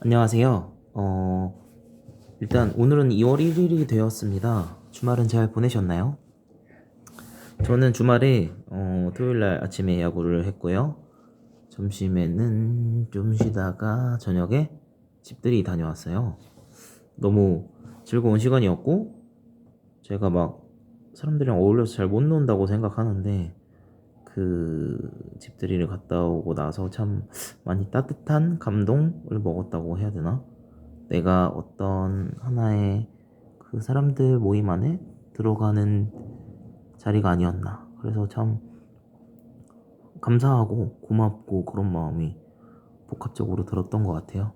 안녕하세요. 일단 오늘은 2월 1일이 되었습니다. 주말은 잘 보내셨나요? 저는 주말에 토요일날 아침에 야구를 했고요. 점심에는 좀 쉬다가 저녁에 집들이 다녀왔어요. 너무 즐거운 시간이었고 제가 막 사람들이랑 어울려서 잘 못 논다고 생각하는데 그 집들이를 갔다 오고 나서 참 많이 따뜻한 감동을 먹었다고 해야 되나? 내가 어떤 하나의 그 사람들 모임 안에 들어가는 자리가 아니었나. 그래서 참 감사하고 고맙고 그런 마음이 복합적으로 들었던 것 같아요.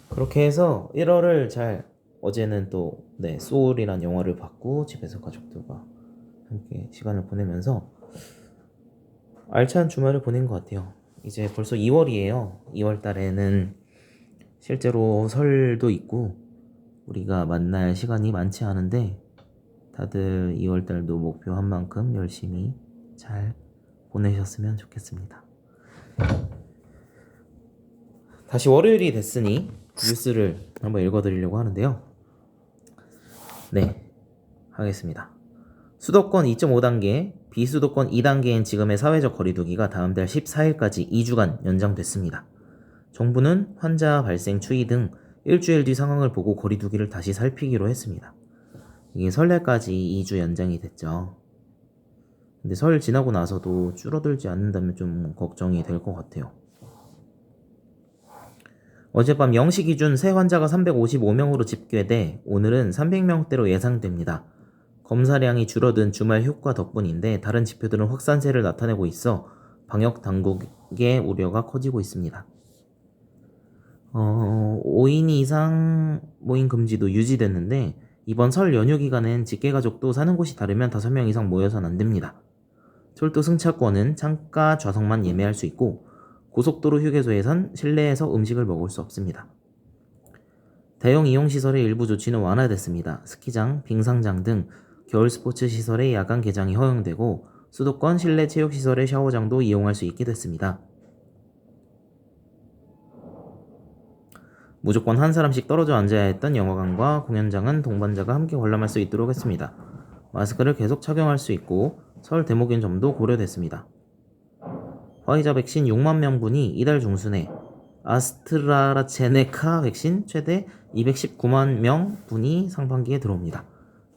그렇게 해서 1월을 잘 어제는 또 소울이란 영화를 봤고 집에서 가족들과 함께 시간을 보내면서 알찬 주말을 보낸 것 같아요. 이제 벌써 2월이에요. 2월 달에는 실제로 설도 있고 우리가 만날 시간이 많지 않은데 다들 2월달도 목표한 만큼 열심히 잘 보내셨으면 좋겠습니다. 다시 월요일이 됐으니 뉴스를 한번 읽어드리려고 하는데요. 네, 하겠습니다. 수도권 2.5단계, 비수도권 2단계인 지금의 사회적 거리두기가 다음 달 14일까지 2주간 연장됐습니다. 정부는 환자 발생 추이 등 일주일 뒤 상황을 보고 거리두기를 다시 살피기로 했습니다. 이게 설날까지 2주 연장이 됐죠. 근데 설 지나고 나서도 줄어들지 않는다면 좀 걱정이 될 것 같아요. 어젯밤 0시 기준 새 환자가 355명으로 집계돼 오늘은 300명대로 예상됩니다. 검사량이 줄어든 주말 효과 덕분인데 다른 지표들은 확산세를 나타내고 있어 방역 당국의 우려가 커지고 있습니다. 5인 이상 모임 금지도 유지됐는데 이번 설 연휴 기간엔 직계가족도 사는 곳이 다르면 5명 이상 모여선 안 됩니다. 철도 승차권은 창가 좌석만 예매할 수 있고 고속도로 휴게소에선 실내에서 음식을 먹을 수 없습니다. 대형 이용시설의 일부 조치는 완화됐습니다. 스키장, 빙상장 등 겨울 스포츠 시설의 야간 개장이 허용되고 수도권 실내 체육시설의 샤워장도 이용할 수 있게 됐습니다. 무조건 한 사람씩 떨어져 앉아야 했던 영화관과 공연장은 동반자가 함께 관람할 수 있도록 했습니다. 마스크를 계속 착용할 수 있고 설 대목인 점도 고려됐습니다. 화이자 백신 6만 명분이 이달 중순에 아스트라제네카 백신 최대 219만 명분이 상반기에 들어옵니다.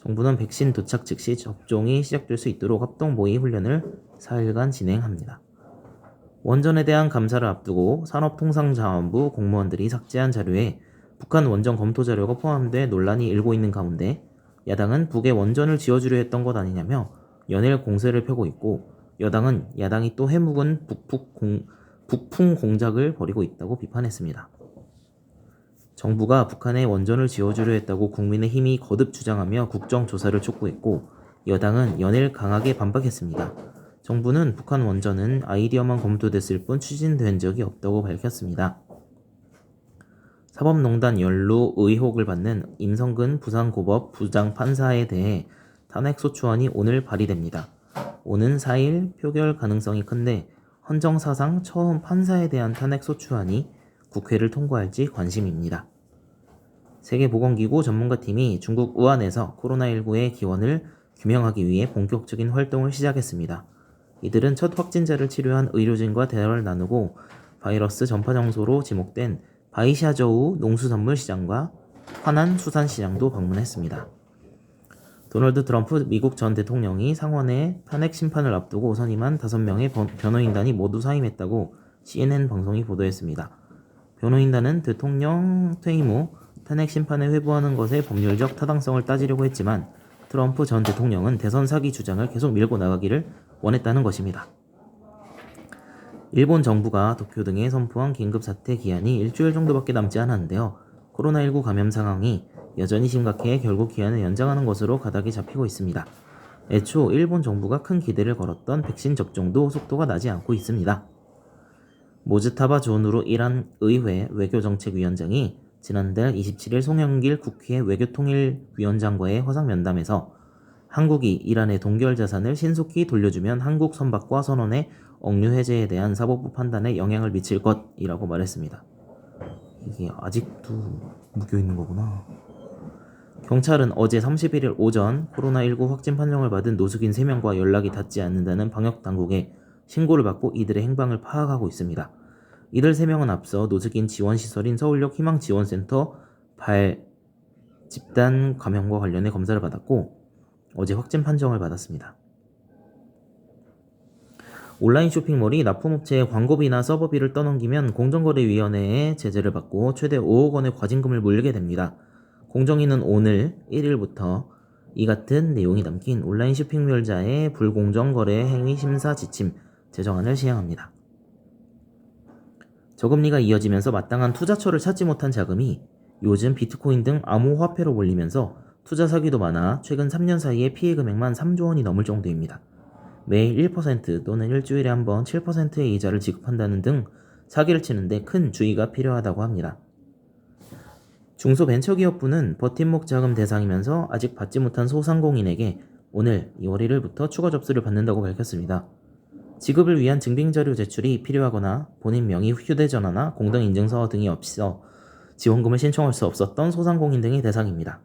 정부는 백신 도착 즉시 접종이 시작될 수 있도록 합동 모의 훈련을 4일간 진행합니다. 원전에 대한 감사를 앞두고 산업통상자원부 공무원들이 삭제한 자료에 북한 원전 검토 자료가 포함돼 논란이 일고 있는 가운데 야당은 북에 원전을 지어주려 했던 것 아니냐며 연일 공세를 펴고 있고 여당은 야당이 또 해묵은 북풍 공작을 벌이고 있다고 비판했습니다. 정부가 북한에 원전을 지어주려 했다고 국민의힘이 거듭 주장하며 국정조사를 촉구했고 여당은 연일 강하게 반박했습니다. 정부는 북한 원전은 아이디어만 검토됐을 뿐 추진된 적이 없다고 밝혔습니다. 사법농단 연루 의혹을 받는 임성근 부산고법 부장판사에 대해 탄핵소추안이 오늘 발의됩니다. 오는 4일 표결 가능성이 큰데 헌정사상 처음 판사에 대한 탄핵소추안이 국회를 통과할지 관심입니다. 세계보건기구 전문가팀이 중국 우한에서 코로나19의 기원을 규명하기 위해 본격적인 활동을 시작했습니다. 이들은 첫 확진자를 치료한 의료진과 대화를 나누고 바이러스 전파 장소로 지목된 바이샤저우 농수산물 시장과 화난 수산시장도 방문했습니다. 도널드 트럼프 미국 전 대통령이 상원의 탄핵 심판을 앞두고 선임한 5명의 변호인단이 모두 사임했다고 CNN 방송이 보도했습니다. 변호인단은 대통령 퇴임 후 탄핵 심판에 회부하는 것의 법률적 타당성을 따지려고 했지만 트럼프 전 대통령은 대선 사기 주장을 계속 밀고 나가기를 원했다는 것입니다. 일본 정부가 도쿄 등에 선포한 긴급사태 기한이 일주일 정도밖에 남지 않았는데요. 코로나19 감염 상황이 여전히 심각해 결국 기한을 연장하는 것으로 가닥이 잡히고 있습니다. 애초 일본 정부가 큰 기대를 걸었던 백신 접종도 속도가 나지 않고 있습니다. 모즈타바 존으로 일한 의회 외교정책위원장이 지난달 27일 송영길 국회 외교통일위원장과의 화상면담에서 한국이 이란의 동결 자산을 신속히 돌려주면 한국 선박과 선원의 억류 해제에 대한 사법부 판단에 영향을 미칠 것이라고 말했습니다. 이게 아직도 묶여있는 거구나. 경찰은 어제 31일 오전 코로나19 확진 판정을 받은 노숙인 3명과 연락이 닿지 않는다는 방역당국에 신고를 받고 이들의 행방을 파악하고 있습니다. 이들 3명은 앞서 노숙인 지원시설인 서울역 희망지원센터 집단 감염과 관련해 검사를 받았고 어제 확진 판정을 받았습니다. 온라인 쇼핑몰이 납품업체에 광고비나 서버비를 떠넘기면 공정거래위원회에 제재를 받고 최대 5억 원의 과징금을 물게 됩니다. 공정위는 오늘 1일부터 이 같은 내용이 담긴 온라인 쇼핑몰자의 불공정거래 행위 심사 지침 제정안을 시행합니다. 저금리가 이어지면서 마땅한 투자처를 찾지 못한 자금이 요즘 비트코인 등 암호화폐로 몰리면서 투자 사기도 많아 최근 3년 사이에 피해 금액만 3조 원이 넘을 정도입니다. 매일 1% 또는 일주일에 한 번 7%의 이자를 지급한다는 등 사기를 치는데 큰 주의가 필요하다고 합니다. 중소벤처기업부는 버팀목 자금 대상이면서 아직 받지 못한 소상공인에게 오늘 2월 1일부터 추가 접수를 받는다고 밝혔습니다. 지급을 위한 증빙자료 제출이 필요하거나 본인 명의 휴대전화나 공동인증서 등이 없어 지원금을 신청할 수 없었던 소상공인 등이 대상입니다.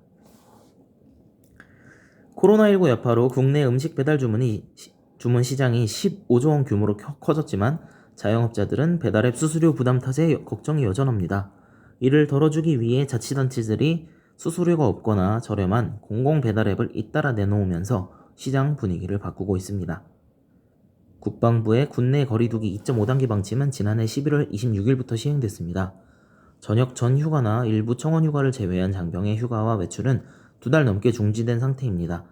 코로나19 여파로 국내 음식 배달 주문 시장이 15조 원 규모로 커졌지만 자영업자들은 배달앱 수수료 부담 탓에 걱정이 여전합니다. 이를 덜어주기 위해 자치단체들이 수수료가 없거나 저렴한 공공배달앱을 잇따라 내놓으면서 시장 분위기를 바꾸고 있습니다. 국방부의 국내 거리두기 2.5단계 방침은 지난해 11월 26일부터 시행됐습니다. 전역 전 휴가나 일부 청원 휴가를 제외한 장병의 휴가와 외출은 2달 넘게 중지된 상태입니다.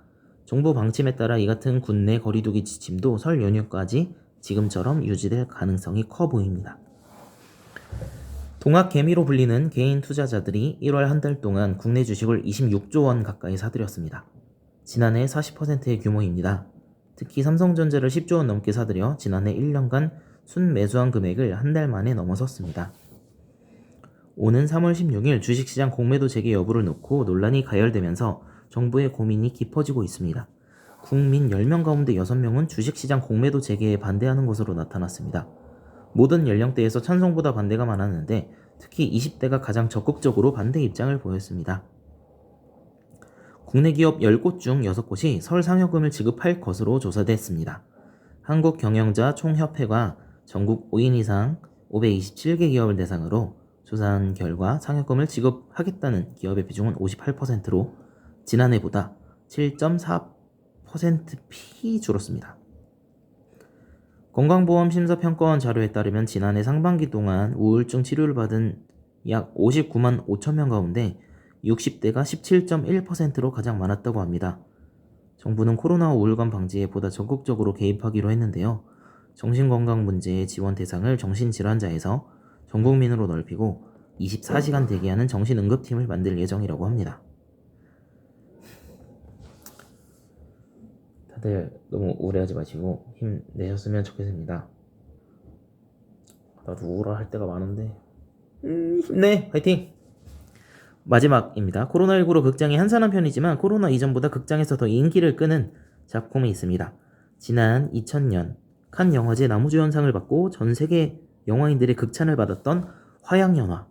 정부 방침에 따라 이 같은 국내 거리두기 지침도 설 연휴까지 지금처럼 유지될 가능성이 커 보입니다. 동학개미로 불리는 개인 투자자들이 1월 한 달 동안 국내 주식을 26조 원 가까이 사들였습니다. 지난해 40%의 규모입니다. 특히 삼성전자를 10조 원 넘게 사들여 지난해 1년간 순매수한 금액을 한 달 만에 넘어섰습니다. 오는 3월 16일 주식시장 공매도 재개 여부를 놓고 논란이 가열되면서 정부의 고민이 깊어지고 있습니다. 국민 10명 가운데 6명은 주식시장 공매도 재개에 반대하는 것으로 나타났습니다. 모든 연령대에서 찬성보다 반대가 많았는데 특히 20대가 가장 적극적으로 반대 입장을 보였습니다. 국내 기업 10곳 중 6곳이 설 상여금을 지급할 것으로 조사됐습니다. 한국경영자 총협회가 전국 5인 이상 527개 기업을 대상으로 조사한 결과 상여금을 지급하겠다는 기업의 비중은 58%로 지난해보다 7.4% 줄었습니다. 건강보험 심사평가원 자료에 따르면 지난해 상반기 동안 우울증 치료를 받은 약 59만 5천 명 가운데 60대가 17.1%로 가장 많았다고 합니다. 정부는 코로나 우울감 방지에 보다 적극적으로 개입하기로 했는데요. 정신건강 문제의 지원 대상을 정신질환자에서 전 국민으로 넓히고 24시간 대기하는 정신응급팀을 만들 예정이라고 합니다. 다들 너무 우울해하지 마시고 힘내셨으면 좋겠습니다. 나도 우울할 때가 많은데 힘내! 화이팅! 마지막입니다. 코로나19로 극장이 한산한 편이지만 코로나 이전보다 극장에서 더 인기를 끄는 작품이 있습니다. 지난 2000년 칸 영화제 나무주연상을 받고 전 세계 영화인들의 극찬을 받았던 화양연화.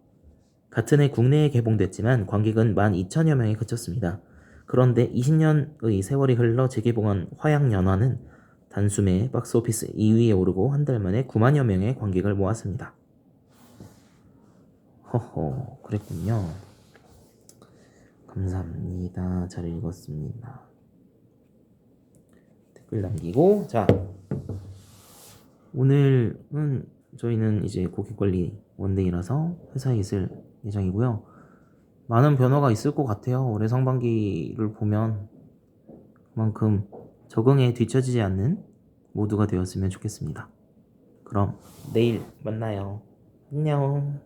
같은 해 국내에 개봉됐지만 관객은 12,000여 명에 그쳤습니다. 그런데 20년의 세월이 흘러 재개봉한 화양연화는 단숨에 박스오피스 2위에 오르고 한 달 만에 9만여 명의 관객을 모았습니다. 허허, 그랬군요. 감사합니다. 잘 읽었습니다. 댓글 남기고, 자, 오늘은 저희는 이제 고객관리 원데이라서 회사에 있을 예정이고요. 많은 변화가 있을 것 같아요. 올해 상반기를 보면 그만큼 적응에 뒤처지지 않는 모두가 되었으면 좋겠습니다. 그럼 내일 만나요. 안녕.